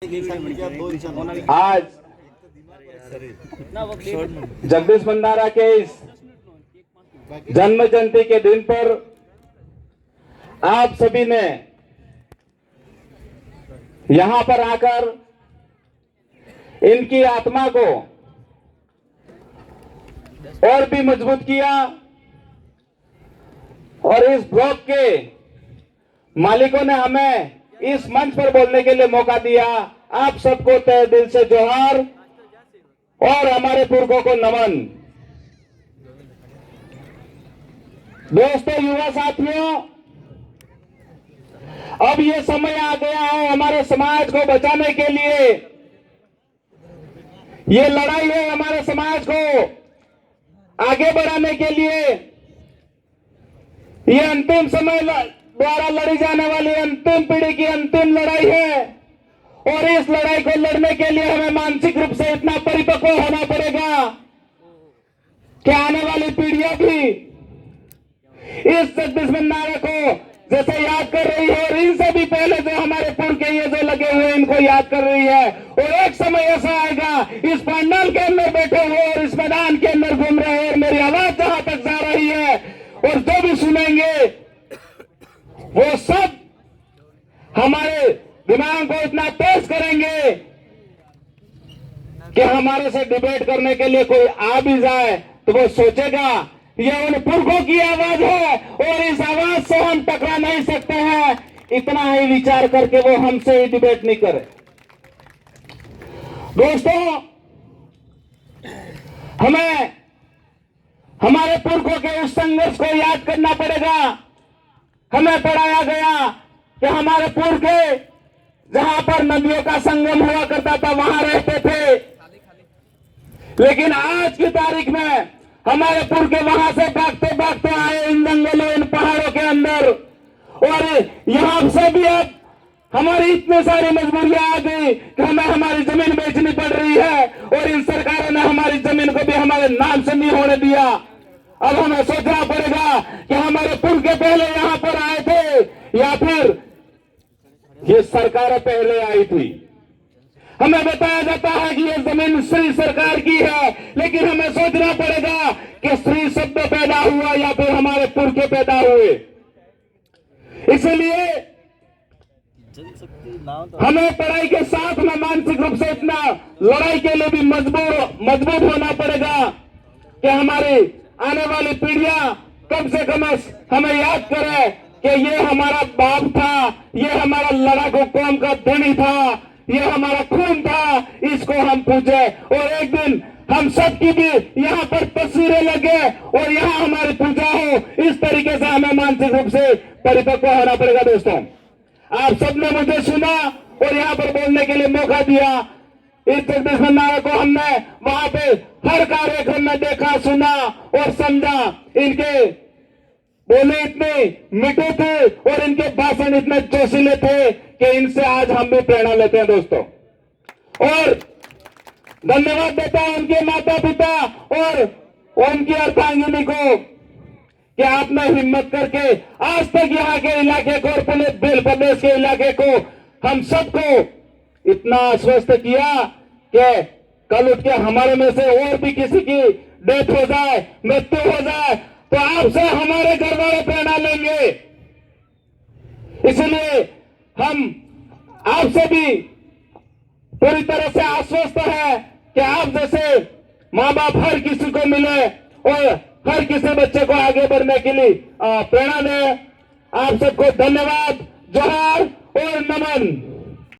आज जगदीश भंडारा के इस जन्म जयंती के दिन पर आप सभी ने यहां पर आकर इनकी आत्मा को और भी मजबूत किया और इस ब्लॉक के मालिकों ने हमें इस मंच पर बोलने के लिए मौका दिया। आप सबको तहे दिल से जोहार और हमारे पुरखों को नमन। दोस्तों, युवा साथियों, अब ये समय आ गया है हमारे समाज को बचाने के लिए। ये लड़ाई है हमारे समाज को आगे बढ़ाने के लिए। ये अंतिम समय द्वारा लड़ी जाने वाली अंतिम पीढ़ी की अंतिम लड़ाई है और इस लड़ाई को लड़ने के लिए हमें मानसिक रूप से इतना परिपक्व होना पड़ेगा कि आने वाली पीढ़ियां भी इस जगदीश भंडारा को जैसे याद कर रही है और इनसे भी पहले जो हमारे पुर के ये जो लगे हुए इनको याद कर रही है। और एक समय ऐसा आएगा इस पंडाल के अंदर बैठे हुए और इस मैदान के अंदर घूम रहे हैं और मेरी आवाज जहां तक जा रही है और जो भी सुनेंगे वो सब हमारे दिमाग को इतना तेज करेंगे कि हमारे से डिबेट करने के लिए कोई आ भी जाए तो वो सोचेगा ये उन पुरखों की आवाज है और इस आवाज से हम टकरा नहीं सकते हैं। इतना ही विचार करके वो हमसे ही डिबेट नहीं करे। दोस्तों, हमें हमारे पुरखों के उस संघर्ष को याद करना पड़ेगा। हमें पढ़ाया गया कि हमारे पुरखे जहां पर नदियों का संगम हुआ करता था वहां रहते थे, लेकिन आज की तारीख में हमारे पुरखे वहां से भागते भागते आए इन जंगलों इन पहाड़ों के अंदर और यहां से भी अब हमारी इतनी सारी मजबूरियां आ गई कि हमें हमारी जमीन बेचनी पड़ रही है और इन सरकारों ने हमारी जमीन को भी हमारे नाम से नहीं होने दिया। अब हमें सोचना पड़ेगा कि हमारे पुरखे पहले यहां पर आए थे या फिर ये सरकारें पहले आई थी। हमें बताया जाता है कि ये जमीन श्री सरकार की है, लेकिन हमें सोचना पड़ेगा कि श्री शब्द पैदा हुआ या फिर हमारे पुरखे पैदा हुए। इसलिए हमें पढ़ाई के साथ में मानसिक रूप से इतना लड़ाई के लिए भी मजबूत होना पड़ेगा कि हमारी आने वाली पीढ़ियां कम से कम हमें याद करे कि ये हमारा बाप था, ये हमारा लड़ाकू कौम का धनी था, ये हमारा खून था, इसको हम पूजे और एक दिन हम सब की भी यहाँ पर तस्वीरें लगे और यहाँ हमारी पूजा हो। इस तरीके से हमें मानसिक रूप से परिपक्व होना पड़ेगा। दोस्तों, आप सबने मुझे सुना और यहाँ पर बोलने के लिए मौका दिया। इस जगदीश भंडारा को हमने वहां पे हर कार्यक्रम में देखा, सुना और समझा। इनके बोले इतने मीठे थे और इनके भाषण इतने जोशीले थे कि इनसे आज हम भी प्रेरणा लेते हैं। दोस्तों, और धन्यवाद देता हूं उनके माता पिता और उनकी अर्धांगिनी को कि आपने हिम्मत करके आज तक यहाँ के इलाके को और पूरे प्रदेश के इलाके को हम सबको इतना आश्वस्त किया कि कल उठ के हमारे में से और भी किसी की डेथ हो जाए, मृत्यु हो जाए तो आपसे हमारे घर वाले प्रेरणा लेंगे। इसलिए हम आपसे भी पूरी तरह से आश्वस्त है कि आप जैसे माँ बाप हर किसी को मिले और हर किसी बच्चे को आगे बढ़ने के लिए प्रेरणा दें। आप सबको धन्यवाद, जोहार और नमन।